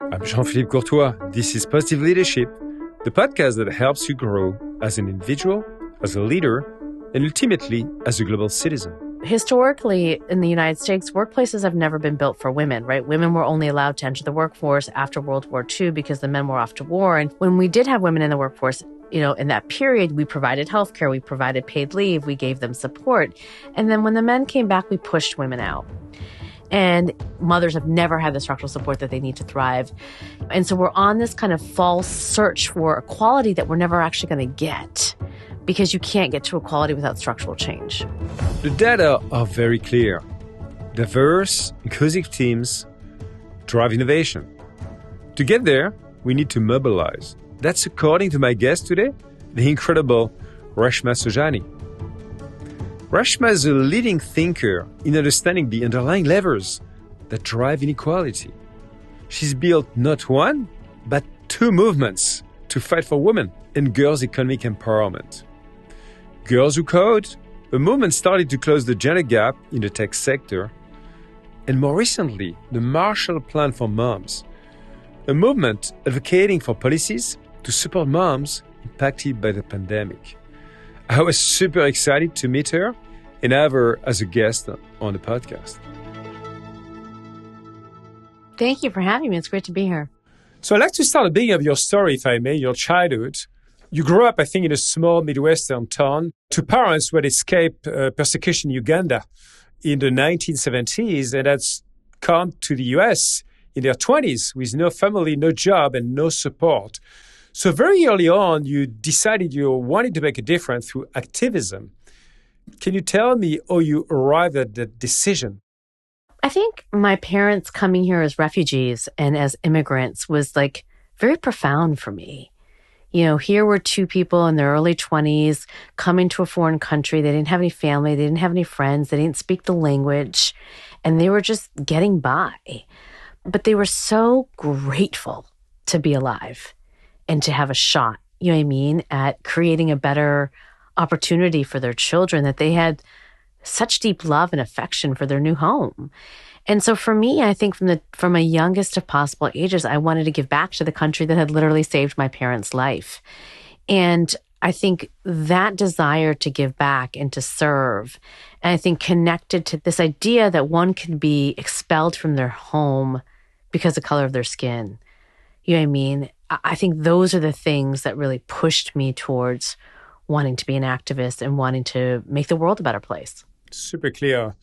I'm Jean-Philippe Courtois. This is Positive Leadership, the podcast that helps you grow as an individual, as a leader, and ultimately as a global citizen. Historically, in the United States, workplaces have never been built for women, right? Women were only allowed to enter the workforce after World War II because the men were off to war. And when we did have women in the workforce, in that period, we provided healthcare, we provided paid leave, we gave them support. And then when the men came back, we pushed women out. And mothers have never had the structural support that they need to thrive. And so we're on this kind of false search for equality that we're never actually going to get, because you can't get to equality without structural change. The data are very clear. Diverse, inclusive teams drive innovation. To get there, we need to mobilize. That's according to my guest today, the incredible Reshma Saujani. Reshma is a leading thinker in understanding the underlying levers that drive inequality. She's built not one, but two movements to fight for women and girls' economic empowerment. Girls Who Code, a movement started to close the gender gap in the tech sector, and more recently, the Marshall Plan for Moms, a movement advocating for policies to support moms impacted by the pandemic. I was super excited to meet her and have her as a guest on the podcast. Thank you for having me. It's great to be here. So I'd like to start at the beginning of your story, if I may, your childhood. You grew up, I think, in a small Midwestern town to parents who had escaped persecution in Uganda in the 1970s and had come to the US in their 20s with no family, no job, and no support. So very early on, you decided you wanted to make a difference through activism. Can you tell me how you arrived at that decision? I think my parents coming here as refugees and as immigrants was very profound for me. Here were two people in their early 20s coming to a foreign country. They didn't have any family. They didn't have any friends. They didn't speak the language. And they were just getting by. But they were so grateful to be alive and to have a shot, at creating a better opportunity for their children, that they had such deep love and affection for their new home. And so for me, I think from a youngest of possible ages, I wanted to give back to the country that had literally saved my parents' life. And I think that desire to give back and to serve, and I think connected to this idea that one can be expelled from their home because of the color of their skin. I think those are the things that really pushed me towards wanting to be an activist and wanting to make the world a better place. Super clear,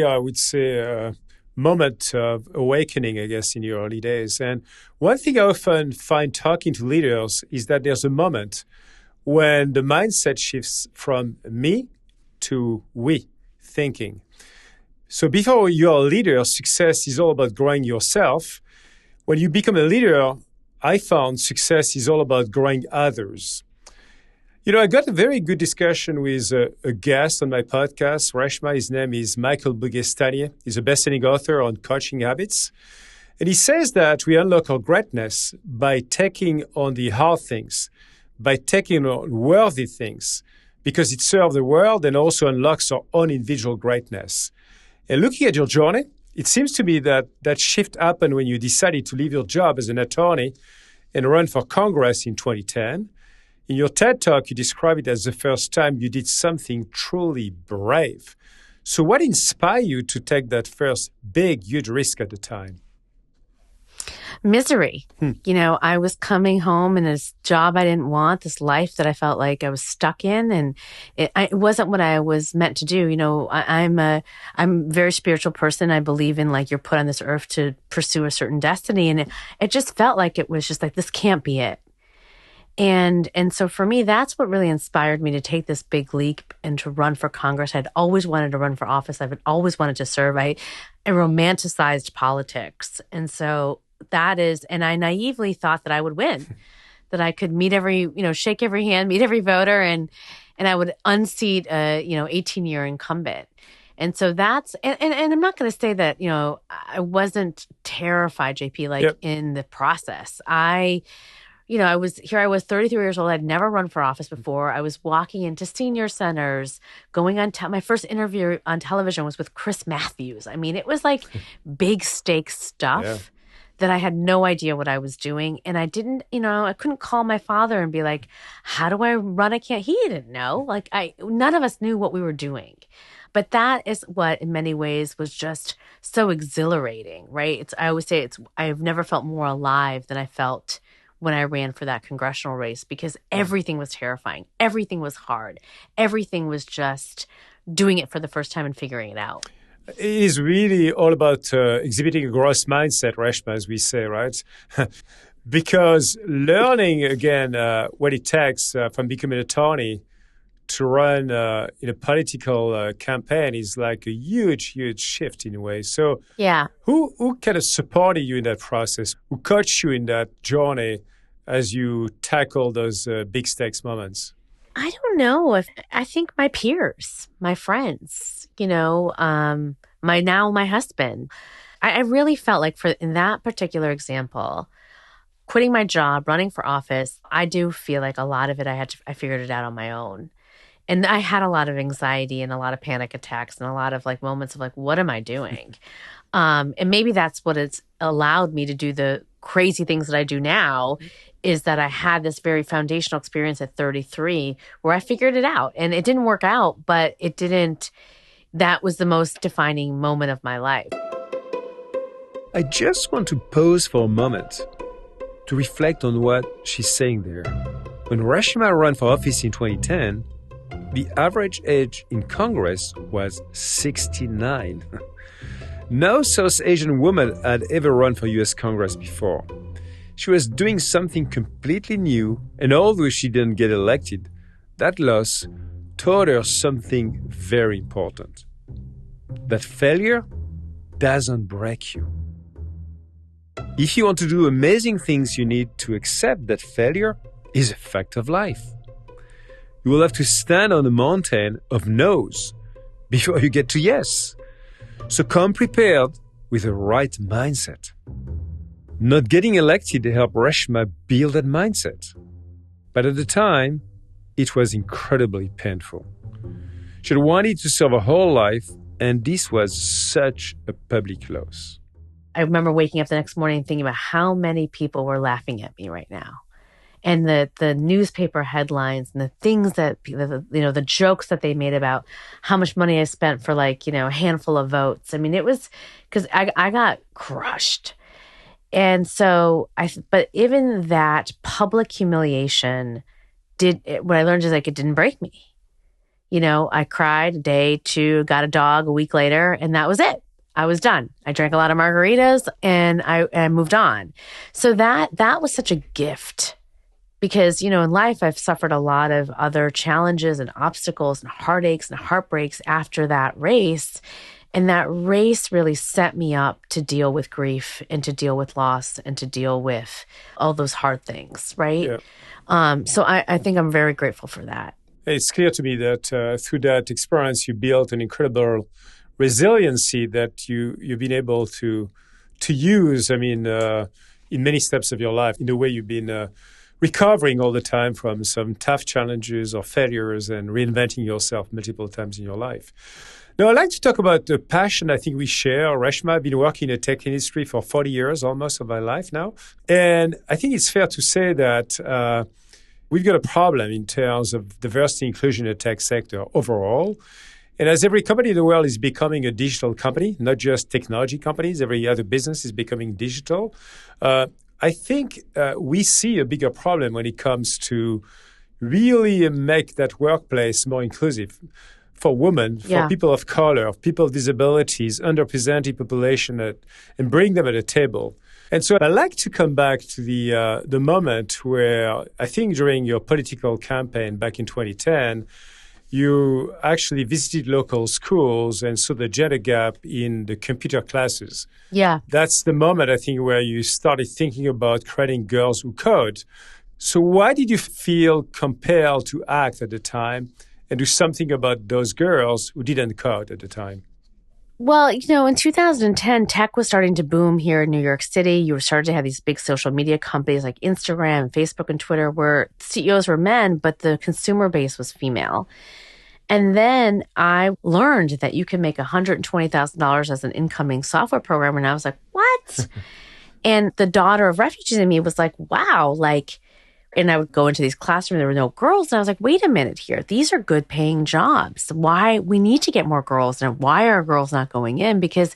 I would say, moment of awakening, I guess, in your early days. And one thing I often find talking to leaders is that there's a moment when the mindset shifts from me to we thinking. So before you're a leader, success is all about growing yourself. When you become a leader, I found success is all about growing others. I got a very good discussion with a guest on my podcast, Reshma. His name is Michael Bougestanier. He's a best-selling author on coaching habits. And he says that we unlock our greatness by taking on the hard things, by taking on worthy things, because it serves the world and also unlocks our own individual greatness. And looking at your journey, it seems to me that shift happened when you decided to leave your job as an attorney and run for Congress in 2010. In your TED Talk, you describe it as the first time you did something truly brave. So what inspired you to take that first big, huge risk at the time? Misery. I was coming home in this job I didn't want, this life that I felt like I was stuck in, and it wasn't what I was meant to do. I'm a very spiritual person. I believe in you're put on this earth to pursue a certain destiny, and it just felt like it was just this can't be it. And so for me, that's what really inspired me to take this big leap and to run for Congress. I'd always wanted to run for office. I've always wanted to serve. I romanticized politics. And so and I naively thought that I would win, that I could shake every hand, meet every voter, and I would unseat a, 18-year incumbent. And so and I'm not going to say that, I wasn't terrified, JP, in the process. I was 33 years old. I'd never run for office before. I was walking into senior centers, going on my first interview on television was with Chris Matthews. It was big stakes stuff that I had no idea what I was doing. And I didn't, I couldn't call my father and be like, how do I run? He didn't know. None of us knew what we were doing. But that is what in many ways was just so exhilarating, right? I always say I've never felt more alive than I felt when I ran for that congressional race, because everything was terrifying. Everything was hard. Everything was just doing it for the first time and figuring it out. It is really all about exhibiting a growth mindset, Reshma, as we say, right? Because learning, again, what it takes from becoming an attorney to run in a political campaign is like a huge, huge shift in a way. So yeah, who kind of supported you in that process? Who coached you in that journey as you tackle those big stakes moments? I don't know. I think my peers, my friends, my husband. I really felt like in that particular example, quitting my job, running for office, I do feel like a lot of it I figured it out on my own. And I had a lot of anxiety and a lot of panic attacks and a lot of moments of what am I doing? And maybe that's what it's allowed me to do the crazy things that I do now, is that I had this very foundational experience at 33 where I figured it out. And it didn't work out, but that was the most defining moment of my life. I just want to pause for a moment to reflect on what she's saying there. When Reshma ran for office in 2010, the average age in Congress was 69. No South Asian woman had ever run for US Congress before. She was doing something completely new, and although she didn't get elected, that loss taught her something very important. That failure doesn't break you. If you want to do amazing things, you need to accept that failure is a fact of life. You will have to stand on a mountain of no's before you get to yes. So come prepared with the right mindset. Not getting elected helped Reshma build that mindset. But at the time, it was incredibly painful. She had wanted to serve her whole life, and this was such a public loss. I remember waking up the next morning and thinking about how many people were laughing at me right now. And the newspaper headlines and the things that, the jokes that they made about how much money I spent for a handful of votes. I mean, it was because I got crushed. And so but even that public humiliation what I learned is it didn't break me. I cried a day, 2, got a dog a week later, and that was it. I was done. I drank a lot of margaritas and I moved on. So that was such a gift. Because, in life, I've suffered a lot of other challenges and obstacles and heartaches and heartbreaks after that race. And that race really set me up to deal with grief and to deal with loss and to deal with all those hard things, right? Yeah. So I think I'm very grateful for that. It's clear to me that through that experience, you built an incredible resiliency that you've been able to use, in many steps of your life, in the way you've been recovering all the time from some tough challenges or failures and reinventing yourself multiple times in your life. Now, I'd like to talk about the passion I think we share. Reshma, I've been working in the tech industry for 40 years, almost of my life now. And I think it's fair to say that we've got a problem in terms of diversity and inclusion in the tech sector overall. And as every company in the world is becoming a digital company, not just technology companies, every other business is becoming digital. I think we see a bigger problem when it comes to really make that workplace more inclusive for women, for people of color, people with disabilities, underrepresented population, and bring them at a table. And so I'd like to come back to the moment where I think during your political campaign back in 2010, you actually visited local schools and saw the gender gap in the computer classes. Yeah. That's the moment, I think, where you started thinking about creating Girls Who Code. So why did you feel compelled to act at the time and do something about those girls who didn't code at the time? Well, in 2010, tech was starting to boom here in New York City. You were starting to have these big social media companies like Instagram, Facebook, and Twitter, where CEOs were men, but the consumer base was female. And then I learned that you can make $120,000 as an incoming software programmer. And I was like, what? And the daughter of refugees in me was like, wow, like, and I would go into these classrooms, there were no girls. And I was like, wait a minute here. These are good paying jobs. Why? We need to get more girls. And why are girls not going in? Because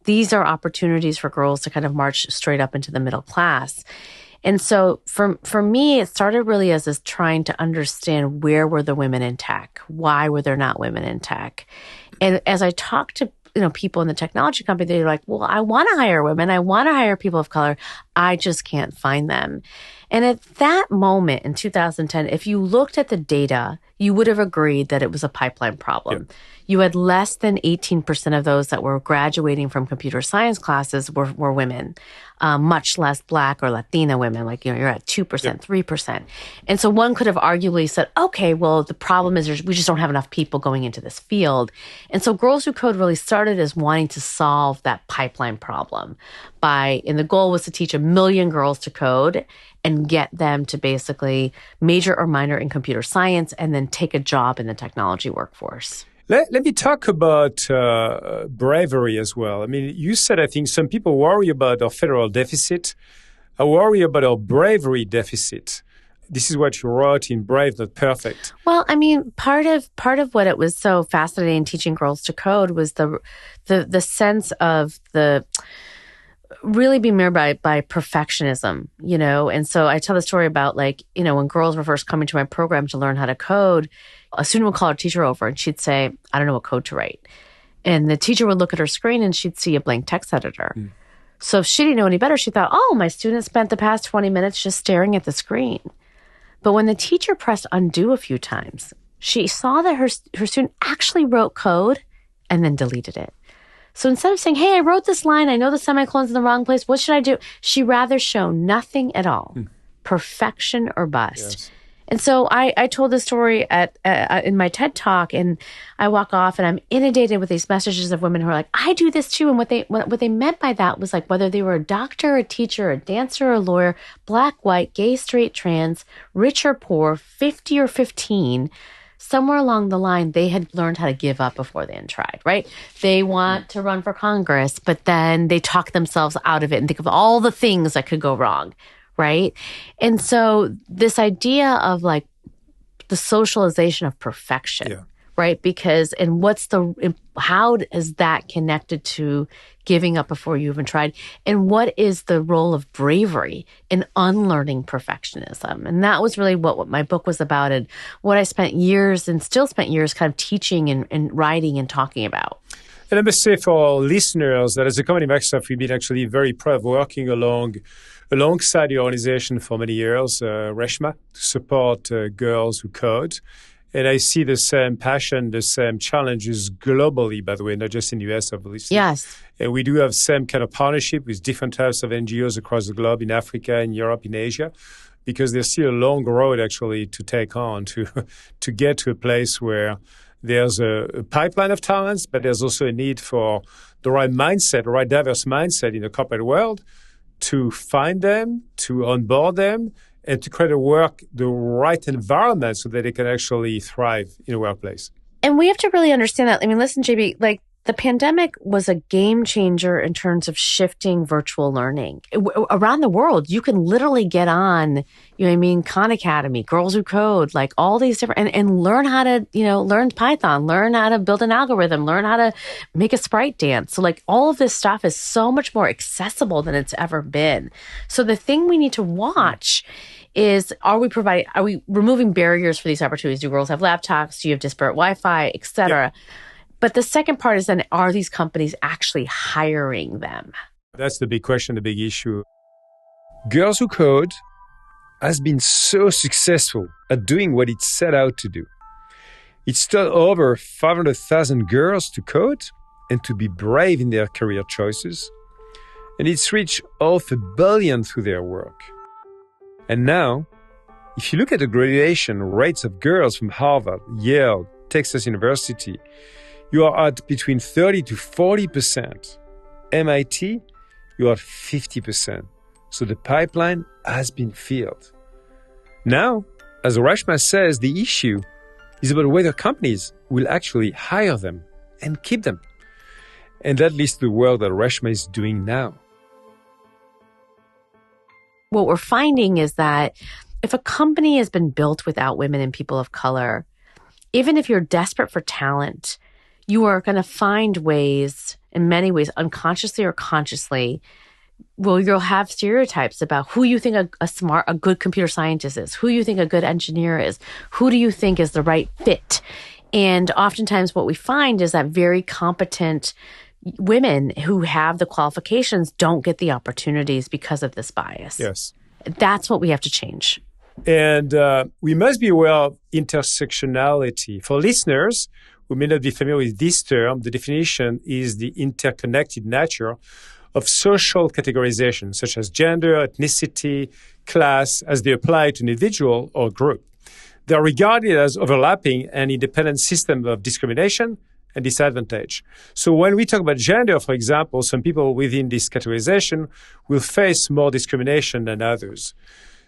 these are opportunities for girls to kind of march straight up into the middle class. And so for me, it started really as this trying to understand where were the women in tech? Why were there not women in tech? And as I talked to people in the technology company, they're like, well, I want to hire women. I want to hire people of color. I just can't find them. And at that moment in 2010, if you looked at the data, you would have agreed that it was a pipeline problem. Yep. You had less than 18% of those that were graduating from computer science classes were women, much less Black or Latina women. Like, you're at 2%, yep. 3%. And so one could have arguably said, okay, well, the problem is we just don't have enough people going into this field. And so Girls Who Code really started as wanting to solve that pipeline problem and the goal was to teach 1 million girls to code and get them to basically major or minor in computer science and then take a job in the technology workforce. Let me talk about bravery as well. I mean, you said, I think some people worry about our federal deficit. I worry about our bravery deficit. This is what you wrote in Brave, Not Perfect. Well, I mean, part of what it was so fascinating teaching girls to code was the sense of the really being marred by perfectionism, And so I tell the story about when girls were first coming to my program to learn how to code, a student would call her teacher over and she'd say, I don't know what code to write. And the teacher would look at her screen and she'd see a blank text editor. Mm. So if she didn't know any better, she thought, oh, my student spent the past 20 minutes just staring at the screen. But when the teacher pressed undo a few times, she saw that her student actually wrote code and then deleted it. So instead of saying, hey, I wrote this line, I know the semicolon's in the wrong place, what should I do? She rather show nothing at all, perfection or bust. Yes. And so I told this story in my TED Talk, and I walk off and I'm inundated with these messages of women who are like, I do this too. And what they meant by that was like whether they were a doctor, a teacher, a dancer, or a lawyer, Black, white, gay, straight, trans, rich or poor, 50 or 15, somewhere along the line, they had learned how to give up before they had tried, right? They want to run for Congress, but then they talk themselves out of it and think of all the things that could go wrong, right? And so this idea of like the socialization of perfection, right? Because, and how is that connected to giving up before you even tried? And what is the role of bravery in unlearning perfectionism? And that was really what my book was about and what I spent years and still spent years kind of teaching and writing and talking about. And I must say for our listeners that as a company Microsoft, we've been actually very proud of working alongside the organization for many years, Reshma, to support Girls Who Code. And I see the same passion, the same challenges globally, by the way, not just in the US, obviously. Yes. And we do have same kind of partnership with different types of NGOs across the globe, in Africa, in Europe, in Asia, because there's still a long road actually to take on to get to a place where there's a pipeline of talents, but there's also a need for the right mindset, the right diverse mindset in the corporate world to find them, to onboard them, and to create the right environment so that they can actually thrive in a workplace. And we have to really understand that. I mean, listen, JB, like the pandemic was a game changer in terms of shifting virtual learning. Around the world, you can literally get on, Khan Academy, Girls Who Code, like all these different, and learn how to, learn Python, learn how to build an algorithm, learn how to make a sprite dance. So like all of this stuff is so much more accessible than it's ever been. So the thing we need to watch is, are we removing barriers for these opportunities? Do girls have laptops? Do you have disparate Wi-Fi, et cetera? Yeah. But the second part is then, are these companies actually hiring them? That's the big question, the big issue. Girls Who Code has been so successful at doing what it set out to do. It's taught over 500,000 girls to code and to be brave in their career choices. And it's reached 500 million through their work. And now, if you look at the graduation rates of girls from Harvard, Yale, Texas University, you are at between 30 to 40%. MIT, you are at 50%. So the pipeline has been filled. Now, as Reshma says, the issue is about whether companies will actually hire them and keep them. And that leads to the work that Reshma is doing now. what we're finding is that if a company has been built without women and people of color, even if you're desperate for talent, you are going to find ways, in many ways, unconsciously or consciously, you'll have stereotypes about who you think a good computer scientist is, who you think a good engineer is, who do you think is the right fit. And oftentimes what we find is that very competent women who have the qualifications don't get the opportunities because of this bias. Yes. That's what we have to change. And we must be aware of intersectionality. For listeners who may not be familiar with this term, the definition is the interconnected nature of social categorization, such as gender, ethnicity, class, as they apply to an individual or group. They are regarded as overlapping and independent systems of discrimination and disadvantage. So when we talk about gender, for example, some people within this categorization will face more discrimination than others.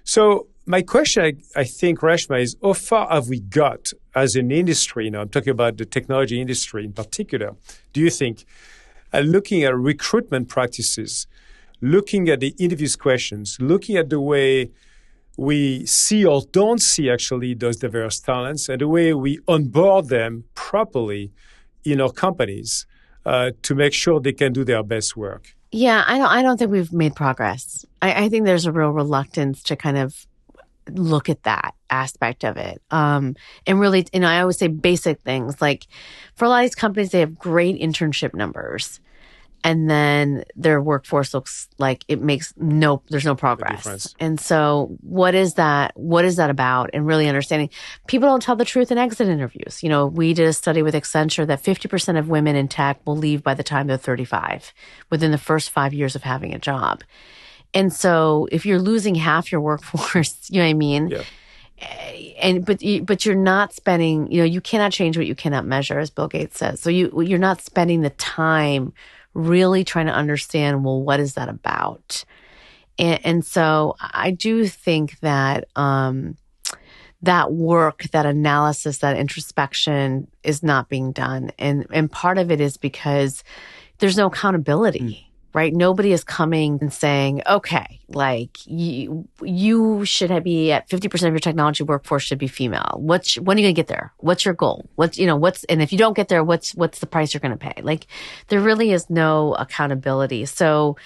So my question, I think, Reshma, is how far have we got as an industry? I'm talking about the technology industry in particular. Do you think, looking at recruitment practices, looking at the interviews questions, looking at the way we see or don't see actually those diverse talents and the way we onboard them properly in our companies to make sure they can do their best work? Yeah, I don't think we've made progress. I think there's a real reluctance to kind of look at that aspect of it. And really, I always say basic things like for a lot of these companies, they have great internship numbers. And then their workforce looks like there's no progress. And so what is that about? And really understanding people don't tell the truth in exit interviews. We did a study with Accenture that 50% of women in tech will leave by the time they're 35 within the first 5 years of having a job. And so if you're losing half your workforce, you know what I mean? Yeah. But you're not spending, you cannot change what you cannot measure, as Bill Gates says. So you're not spending the time really trying to understand, well, what is that about? And so I do think that that work, that analysis, that introspection is not being done. And part of it is because there's no accountability. Right? Nobody is coming and saying, okay, like you should be at 50% of your technology workforce should be female. When are you going to get there? What's your goal? And if you don't get there, what's the price you're going to pay? Like there really is no accountability. So,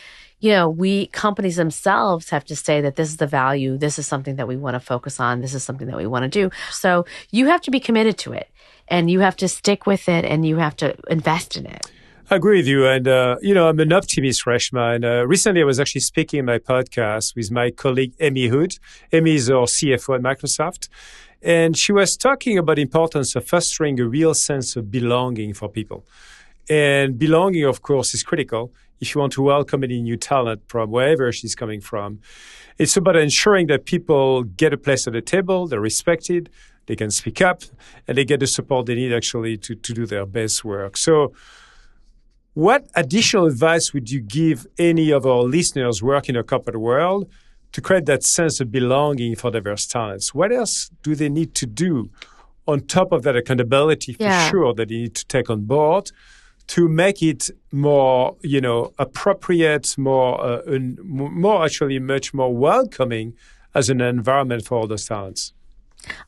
companies themselves have to say that this is the value. This is something that we want to focus on. This is something that we want to do. So you have to be committed to it and you have to stick with it and you have to invest in it. I agree with you. And, I'm an optimist, Reshma. And recently I was actually speaking in my podcast with my colleague, Amy Hood. Amy is our CFO at Microsoft. And she was talking about the importance of fostering a real sense of belonging for people. And belonging, of course, is critical if you want to welcome any new talent from wherever she's coming from. It's about ensuring that people get a place at the table, they're respected, they can speak up, and they get the support they need actually to do their best work. So what additional advice would you give any of our listeners working in a corporate world to create that sense of belonging for diverse talents? What else do they need to do on top of that accountability for sure that they need to take on board to make it more, appropriate, actually much more welcoming as an environment for all those talents?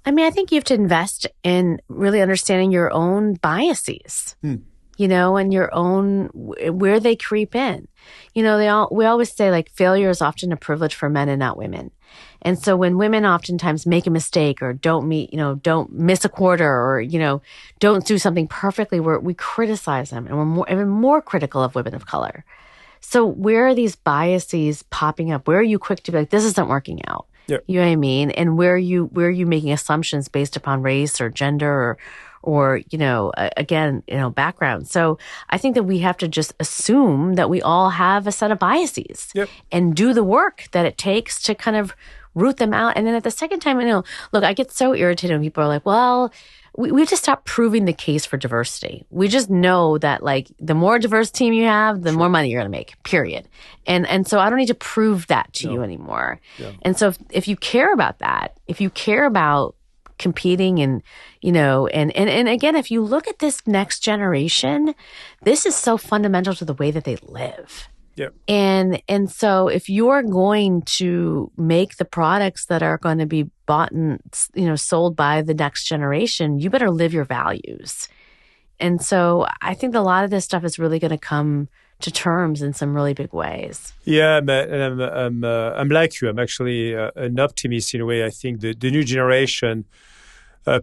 I think you have to invest in really understanding your own biases. And your own, where they creep in. We always say like failure is often a privilege for men and not women. And so when women oftentimes make a mistake or don't miss a quarter or, don't do something perfectly, we criticize them and we're even more critical of women of color. So where are these biases popping up? Where are you quick to be like, this isn't working out? Yep. You know what I mean? And where are you making assumptions based upon race or gender or background. So I think that we have to just assume that we all have a set of biases and do the work that it takes to kind of root them out. And then at the second time, look, I get so irritated when people are like, well, we have to stop proving the case for diversity. We just know that like the more diverse team you have, the more money you're going to make, period. And so I don't need to prove that to you anymore. Yeah. And so if you care about that, if you care about competing and again, if you look at this next generation, this is so fundamental to the way that they live. Yeah. And so if you're going to make the products that are going to be bought and, sold by the next generation, you better live your values. And so I think a lot of this stuff is really going to come to terms in some really big ways. Yeah, I'm like you. I'm actually an optimist in a way. I think the new generation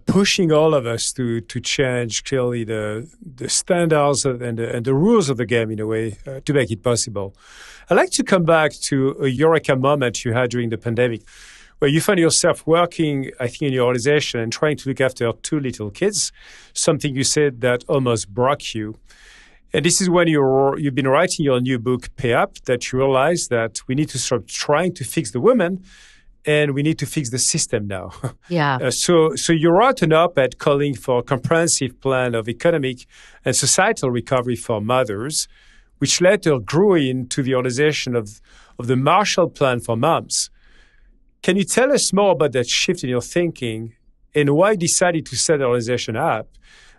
pushing all of us to change clearly the standards and the rules of the game in a way to make it possible. I'd like to come back to a eureka moment you had during the pandemic, where you found yourself working, I think, in your organization and trying to look after 2 little kids, something you said that almost broke you. And this is when you've been writing your new book, Pay Up, that you realize that we need to start trying to fix the women and we need to fix the system now. Yeah. So you wrote an op-ed calling for a comprehensive plan of economic and societal recovery for mothers, which later grew into the organization of the Marshall Plan for Moms. Can you tell us more about that shift in your thinking and why you decided to set the organization up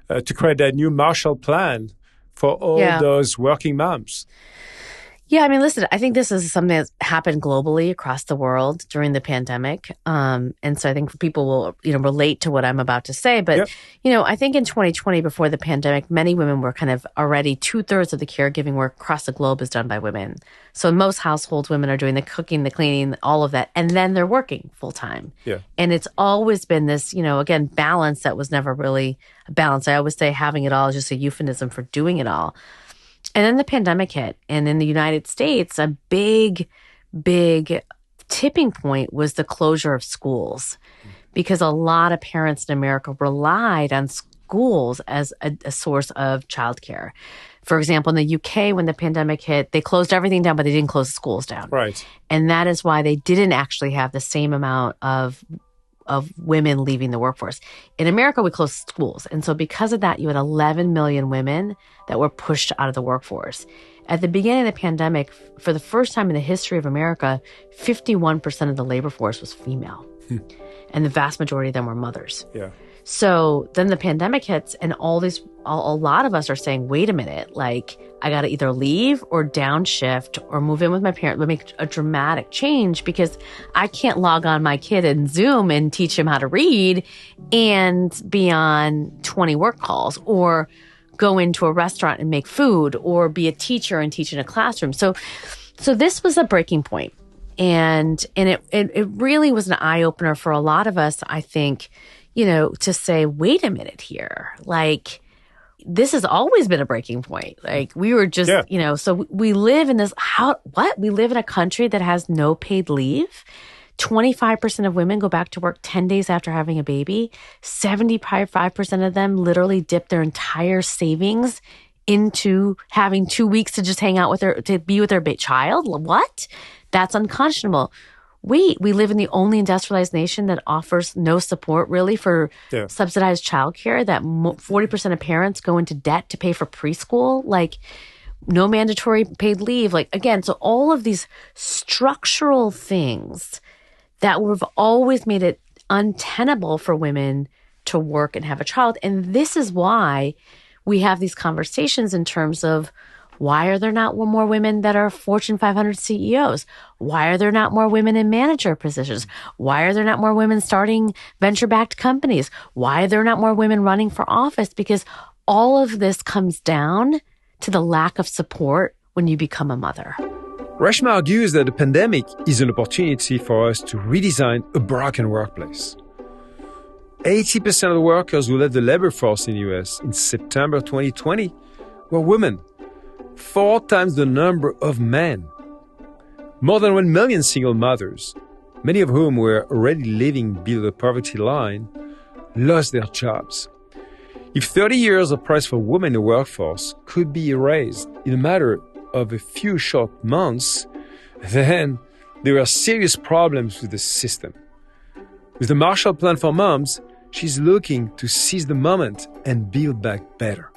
to create that new Marshall Plan for all those working moms? Yeah, I mean, listen, I think this is something that's happened globally across the world during the pandemic. And so I think people will, relate to what I'm about to say. But, I think in 2020, before the pandemic, many women were kind of already 2/3 of the caregiving work across the globe is done by women. So in most households, women are doing the cooking, the cleaning, all of that. And then they're working full time. Yeah. And it's always been this, again, balance that was never really a balance. I always say having it all is just a euphemism for doing it all. And then the pandemic hit. And in the United States, a big, big tipping point was the closure of schools, because a lot of parents in America relied on schools as a source of childcare. For example, in the UK, when the pandemic hit, they closed everything down, but they didn't close the schools down. Right. And that is why they didn't actually have the same amount of women leaving the workforce. In America, we closed schools. And so because of that, you had 11 million women that were pushed out of the workforce. At the beginning of the pandemic, for the first time in the history of America, 51% of the labor force was female. And the vast majority of them were mothers. Yeah. So then the pandemic hits and a lot of us are saying, wait a minute, I got to either leave or downshift or move in with my parent, but make a dramatic change, because I can't log on my kid in Zoom and teach him how to read and be on 20 work calls, or go into a restaurant and make food, or be a teacher and teach in a classroom. So this was a breaking point. And it really was an eye opener for a lot of us, I think, to say, wait a minute here, this has always been a breaking point. We were just, so we live in this, we live in a country that has no paid leave. 25% of women go back to work 10 days after having a baby. 75% of them literally dip their entire savings into having 2 weeks to just hang out to be with their child. What? That's unconscionable. Wait, we live in the only industrialized nation that offers no support really for subsidized childcare, that 40% of parents go into debt to pay for preschool, no mandatory paid leave. Again, so all of these structural things that have always made it untenable for women to work and have a child. And this is why we have these conversations in terms of, why are there not more women that are Fortune 500 CEOs? Why are there not more women in manager positions? Why are there not more women starting venture-backed companies? Why are there not more women running for office? Because all of this comes down to the lack of support when you become a mother. Reshma argues that the pandemic is an opportunity for us to redesign a broken workplace. 80% of the workers who left the labor force in the US in September 2020 were women. 4 times the number of men. More than 1 million single mothers, many of whom were already living below the poverty line, lost their jobs. If 30 years of price for women in the workforce could be erased in a matter of a few short months, then there are serious problems with the system. With the Marshall Plan for Moms, she's looking to seize the moment and build back better.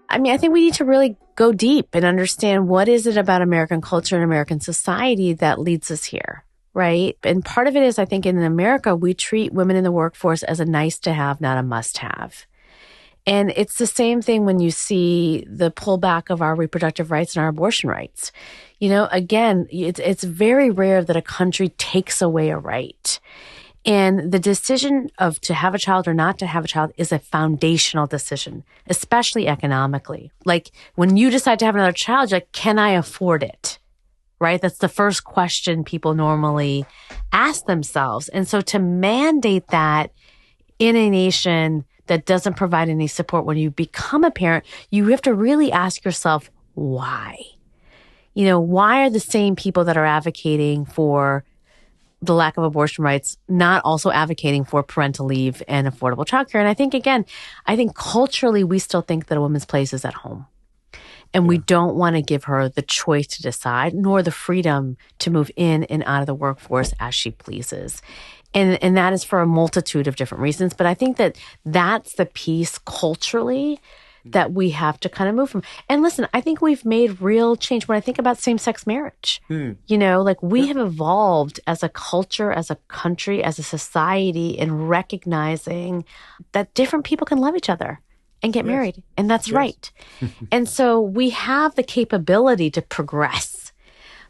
I mean, I think we need to really go deep and understand what is it about American culture and American society that leads us here, right? And part of it is, I think in America, we treat women in the workforce as a nice to have, not a must have. And it's the same thing when you see the pullback of our reproductive rights and our abortion rights. Again, it's very rare that a country takes away a right. And the decision of to have a child or not to have a child is a foundational decision, especially economically. Like when you decide to have another child, you're like, can I afford it? Right? That's the first question people normally ask themselves. And so to mandate that in a nation that doesn't provide any support when you become a parent, you have to really ask yourself, why? Why are the same people that are advocating for the lack of abortion rights not also advocating for parental leave and affordable childcare? And I think culturally, we still think that a woman's place is at home. And we don't want to give her the choice to decide, nor the freedom to move in and out of the workforce as she pleases. And that is for a multitude of different reasons. But I think that that's the piece culturally that we have to kind of move from. And listen, I think we've made real change when I think about same-sex marriage. We have evolved as a culture, as a country, as a society in recognizing that different people can love each other and get married. And that's right. And so we have the capability to progress.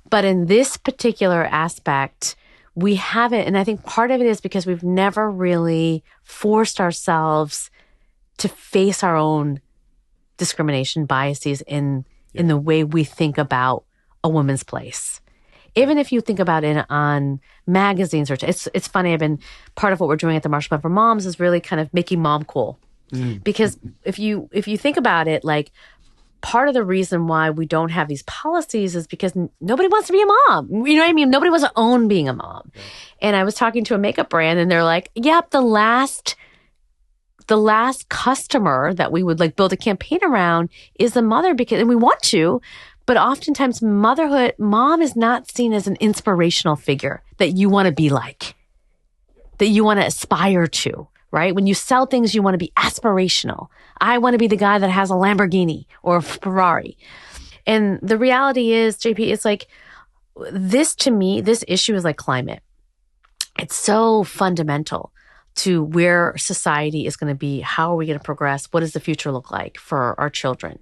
But in this particular aspect, we haven't. And I think part of it is because we've never really forced ourselves to face our own discrimination biases in the way we think about a woman's place. Even if you think about it on magazines or it's funny. I've been part of what we're doing at the Marshall Plan for Moms is really kind of making mom cool. Because if you think about it, like part of the reason why we don't have these policies is because nobody wants to be a mom. You know what I mean? Nobody wants to own being a mom. Yeah. And I was talking to a makeup brand and they're like, yep, the last customer that we would like build a campaign around is the mother and we want to, but oftentimes mom is not seen as an inspirational figure that you want to be like, that you want to aspire to. Right? When you sell things, you want to be aspirational. I want to be the guy that has a Lamborghini or a Ferrari. And the reality is, JP, it's like this to me, this issue is like climate. It's so fundamental to where society is going to be. How are we going to progress? What does the future look like for our children?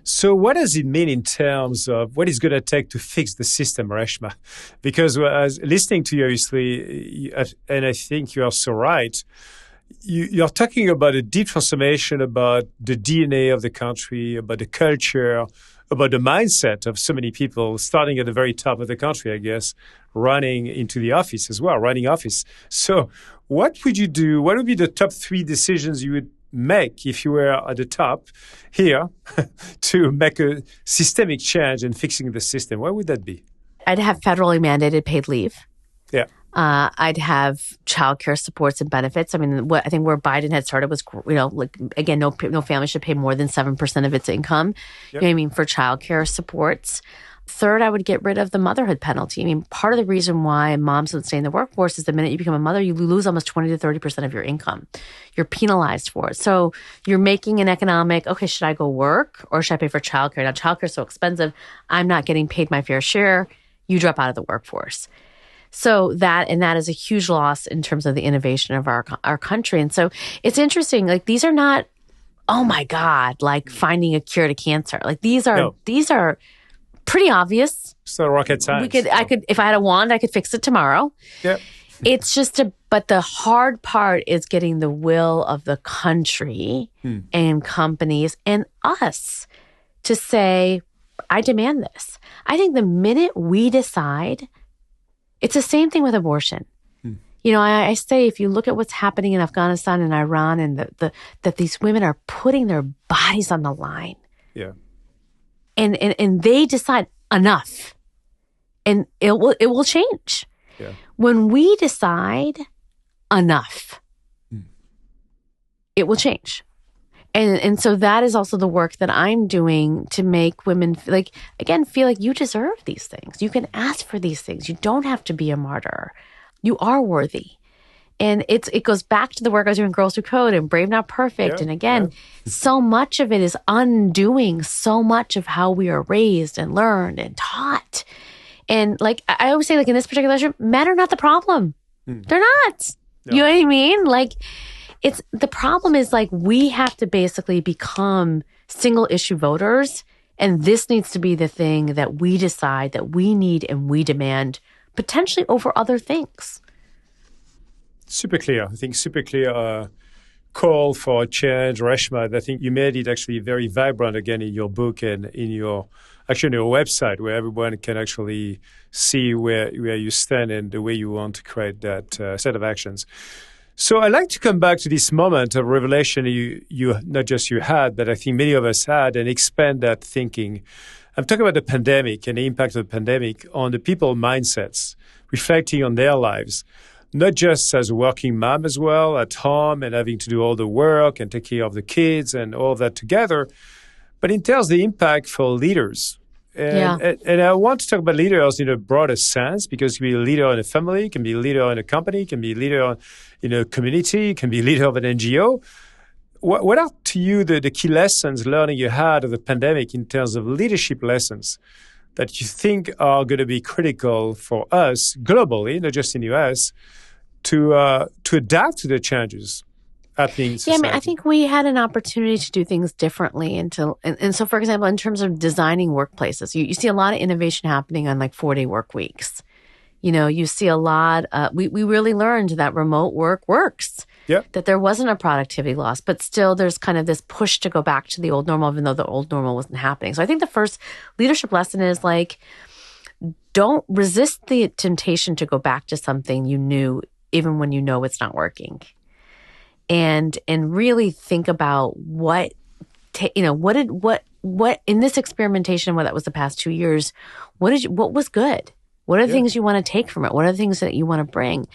So what does it mean in terms of what it's going to take to fix the system, Reshma? Because as listening to you, obviously, and I think you are so right, you're talking about a deep transformation about the DNA of the country, about the culture, about the mindset of so many people, starting at the very top of the country, I guess, running into the office as well, running office. So what would you do? What would be the top 3 decisions you would make if you were at the top here to make a systemic change in fixing the system? What would that be? I'd have federally mandated paid leave. Yeah. I'd have childcare supports and benefits. I mean, I think where Biden had started was, again, no family should pay more than 7% of its income. Yep. You know what I mean, for childcare supports. Third, I would get rid of the motherhood penalty. I mean, part of the reason why moms don't stay in the workforce is the minute you become a mother, you lose almost 20 to 30% of your income. You're penalized for it. So you're making an economic, okay, should I go work or should I pay for childcare? Now, childcare is so expensive. I'm not getting paid my fair share. You drop out of the workforce. So that is a huge loss in terms of the innovation of our country. And so it's interesting. Like these are not, oh my God, like finding a cure to cancer. Like these are pretty obvious. It's not rocket science. I could, if I had a wand, I could fix it tomorrow. Yep. It's just but the hard part is getting the will of the country and companies and us to say, I demand this. I think the minute we decide, it's the same thing with abortion. You know, I say, if you look at what's happening in Afghanistan and Iran and that these women are putting their bodies on the line. Yeah. And they decide enough, and it will change. Yeah. When we decide enough, it will change. And so that is also the work that I'm doing to make women feel like you deserve these things. You can ask for these things. You don't have to be a martyr. You are worthy. And it goes back to the work I was doing in Girls Who Code and Brave Not Perfect. And again, so much of it is undoing so much of how we are raised and learned and taught. And like I always say, like in this particular issue, men are not the problem. They're not. No. You know what I mean? Like, It's the problem is like we have to basically become single issue voters. And this needs to be the thing that we decide that we need and we demand potentially over other things. Super clear. I think super clear call for change, Reshma. I think you made it actually very vibrant again in your book and in your website, where everyone can actually see where you stand and the way you want to create that set of actions. So I'd like to come back to this moment of revelation you not just you had, but I think many of us had, and expand that thinking. I'm talking about the pandemic and the impact of the pandemic on the people mindsets, reflecting on their lives, not just as a working mom as well at home and having to do all the work and take care of the kids and all of that together, but in terms of the impact for leaders. And I want to talk about leaders in a broader sense, because you can be a leader in a family, you can be a leader in a company, you can be a leader in a community, you can be a leader of an NGO. What are to you the key lessons learning you had of the pandemic in terms of leadership lessons that you think are going to be critical for us globally, not just in the US, to adapt to the changes? Yeah, I mean, I think we had an opportunity to do things differently. And so, for example, in terms of designing workplaces, you see a lot of innovation happening on like 4-day work weeks. You know, you see a lot. We really learned that remote work works. Yeah. That there wasn't a productivity loss, but still there's kind of this push to go back to the old normal, even though the old normal wasn't happening. So I think the first leadership lesson is like, don't resist the temptation to go back to something you knew, even when you know it's not working. And really think about what in this experimentation, whether that was the past 2 years, what was good? What are the things you want to take from it? What are the things that you want to bring?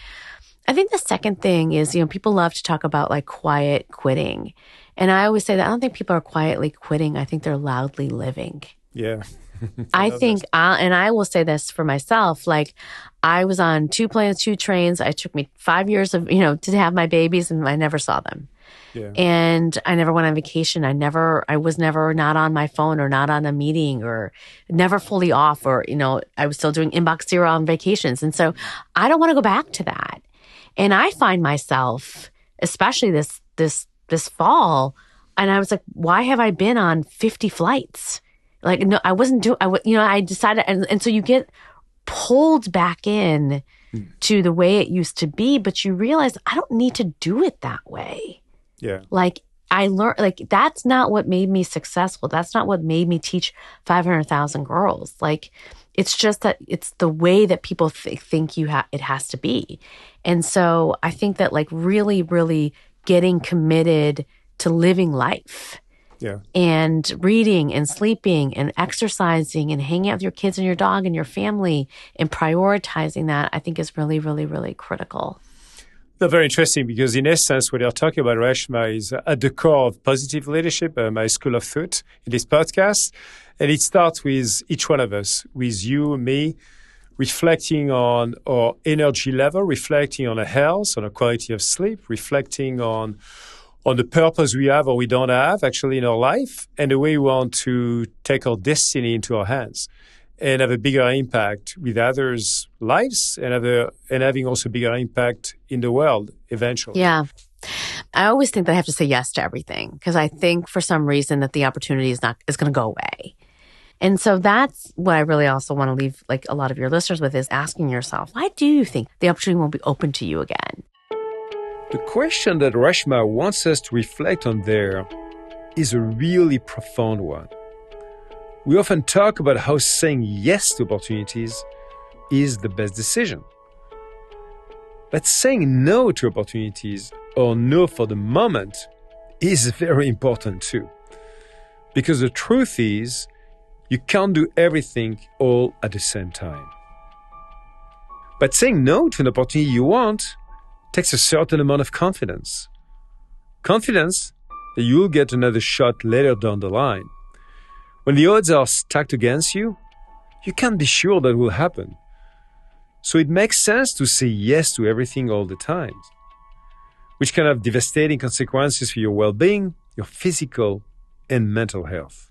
I think the second thing is, people love to talk about like quiet quitting. And I always say that I don't think people are quietly quitting. I think they're loudly living. Yeah. I think, and I will say this for myself, like I was on 2 planes, 2 trains. It took me 5 years of, to have my babies, and I never saw them. Yeah. And I never went on vacation. I was never not on my phone or not on a meeting or never fully off, or, I was still doing inbox zero on vacations. And so I don't want to go back to that. And I find myself, especially this fall, and I was like, why have I been on 50 flights? Like, no, I wasn't doing, I decided, and so you get pulled back in to the way it used to be, but you realize I don't need to do it that way. Yeah. Like I learned, like, that's not what made me successful. That's not what made me teach 500,000 girls. Like, it's just that it's the way that people think it has to be. And so I think that like really, really getting committed to living life. Yeah. And reading and sleeping and exercising and hanging out with your kids and your dog and your family and prioritizing that, I think is really, really, really critical. That's very interesting, because in essence, what you're talking about, Reshma, is at the core of positive leadership, my school of thought in this podcast. And it starts with each one of us, with you, me, reflecting on our energy level, reflecting on our health, on our quality of sleep, reflecting on the purpose we have or we don't have actually in our life, and the way we want to take our destiny into our hands and have a bigger impact with others' lives and having also bigger impact in the world eventually. Yeah. I always think that I have to say yes to everything, because I think for some reason that the opportunity is going to go away. And so that's what I really also want to leave like a lot of your listeners with, is asking yourself, why do you think the opportunity won't be open to you again? The question that Reshma wants us to reflect on there is a really profound one. We often talk about how saying yes to opportunities is the best decision. But saying no to opportunities, or no for the moment, is very important too. Because the truth is, you can't do everything all at the same time. But saying no to an opportunity you want takes a certain amount of confidence. Confidence that you'll get another shot later down the line. When the odds are stacked against you, you can't be sure that will happen. So it makes sense to say yes to everything all the time, which can have devastating consequences for your well-being, your physical and mental health.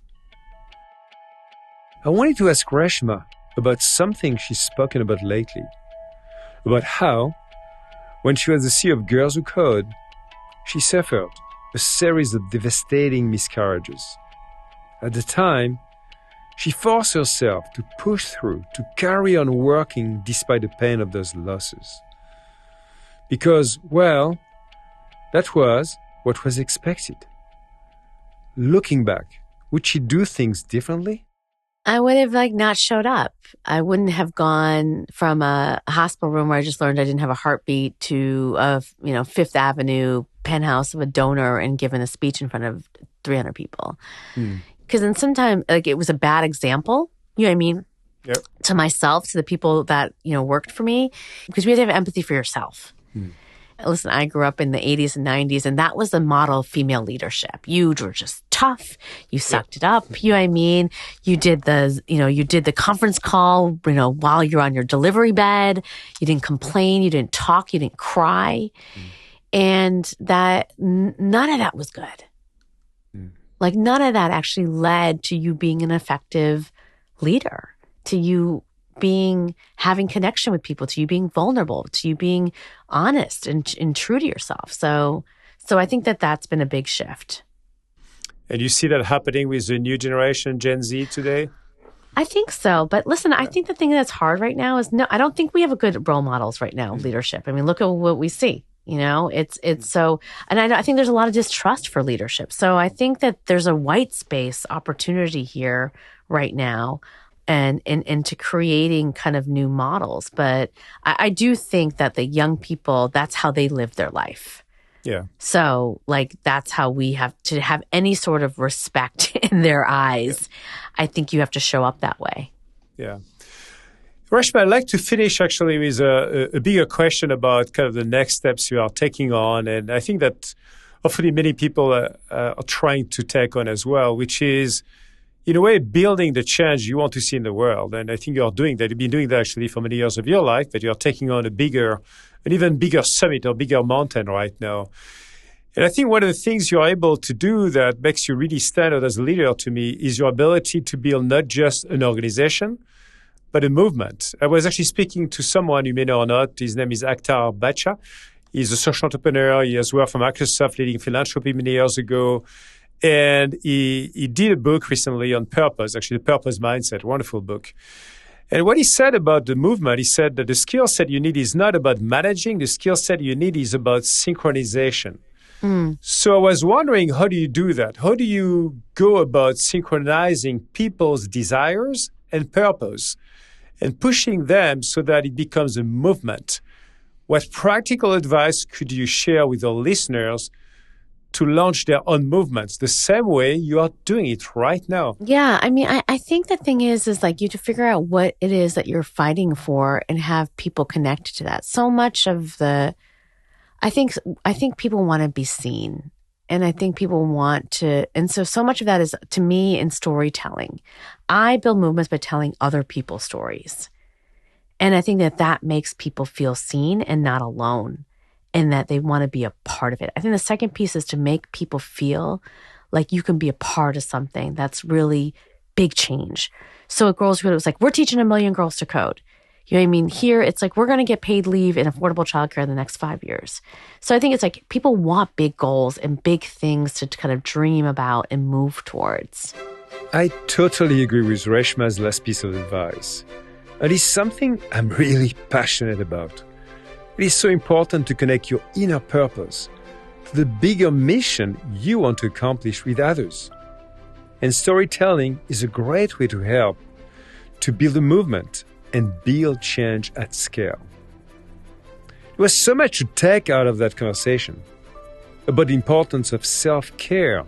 I wanted to ask Reshma about something she's spoken about lately, about how, when she was the CEO of Girls Who Code, She suffered a series of devastating miscarriages. At the time, she forced herself to push through, to carry on working despite the pain of those losses. Because, well, that was what was expected. Looking back, would she do things differently? I would have not showed up. I wouldn't have gone from a hospital room where I just learned I didn't have a heartbeat to a Fifth Avenue penthouse of a donor and given a speech in front of 300 people. Because then sometimes it was a bad example. You know what I mean? Yep. To myself, to the people that worked for me, because we had to have empathy for yourself. Listen, I grew up in the 80s and 90s, and that was the model of female leadership. You were just tough. You sucked it up. You know what I mean? You did the conference call, while you're on your delivery bed. You didn't complain. You didn't talk. You didn't cry. And that none of that was good. None of that actually led to you being an effective leader, to you having connection with people, to you being vulnerable, to you being honest and true to yourself. So I think that's been a big shift. And you see that happening with the new generation, Gen Z today? I think so. But listen, I think the thing that's hard right now is I don't think we have a good role models right now of leadership. I mean, look at what we see. It's so, and I think there's a lot of distrust for leadership. So I think that there's a white space opportunity here right now and into creating kind of new models. But I do think that the young people, that's how they live their life. Yeah. So that's how we have to have any sort of respect in their eyes. Yeah. I think you have to show up that way. Yeah. Reshma, I'd like to finish actually with a bigger question about kind of the next steps you are taking on. And I think that hopefully many people are trying to take on as well, which is, in a way, building the change you want to see in the world. And I think you're doing that. You've been doing that actually for many years of your life, but you're taking on an even bigger summit or bigger mountain right now. And I think one of the things you're able to do that makes you really stand out as a leader to me is your ability to build not just an organization, but a movement. I was actually speaking to someone you may know or not. His name is Akhtar Bacha. He's a social entrepreneur. He has worked for Microsoft leading philanthropy many years ago. And he did a book recently on purpose, actually The Purpose Mindset, wonderful book. And what he said about the movement, he said that the skill set you need is not about managing. The skill set you need is about synchronization. So I was wondering, how do you do that? How do you go about synchronizing people's desires and purpose and pushing them so that it becomes a movement? What practical advice could you share with our listeners to launch their own movements the same way you are doing it right now? Yeah. I mean, I think the thing is you have to figure out what it is that you're fighting for and have people connect to that. So much of I think people want to be seen, and I think people want to, and so much of that is, to me, in storytelling. I build movements by telling other people's stories. And I think that makes people feel seen and not alone, and that they want to be a part of it. I think the second piece is to make people feel like you can be a part of something that's really big change. So at Girls Code, it was we're teaching 1 million girls to code. You know what I mean? Here, it's we're going to get paid leave and affordable childcare in the next 5 years. So I think it's people want big goals and big things to kind of dream about and move towards. I totally agree with Reshma's last piece of advice. It is something I'm really passionate about. It is so important to connect your inner purpose to the bigger mission you want to accomplish with others. And storytelling is a great way to help to build a movement and build change at scale. There was so much to take out of that conversation about the importance of self-care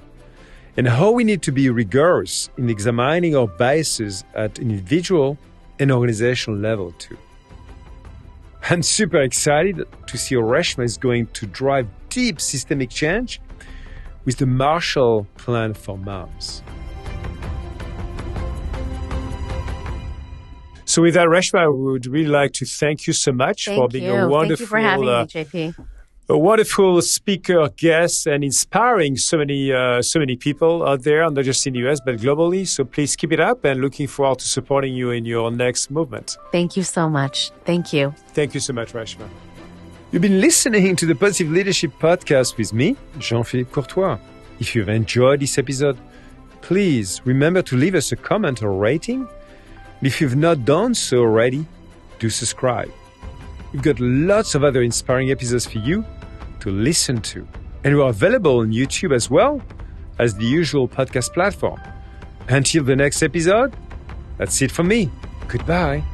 and how we need to be rigorous in examining our biases at individual and organizational level too. I'm super excited to see how Reshma is going to drive deep systemic change with the Marshall Plan for Moms. So with that, Reshma, I would really like to thank you so much for being a wonderful, thank you for having me, JP. A wonderful speaker, guest, and inspiring so many people out there, not just in the US, but globally. So please keep it up, and looking forward to supporting you in your next movement. Thank you so much. Thank you. Thank you so much, Reshma. You've been listening to the Positive Leadership Podcast with me, Jean-Philippe Courtois. If you've enjoyed this episode, please remember to leave us a comment or rating. If you've not done so already, do subscribe. We've got lots of other inspiring episodes for you to listen to. And we're available on YouTube as well as the usual podcast platform. Until the next episode, that's it from me. Goodbye.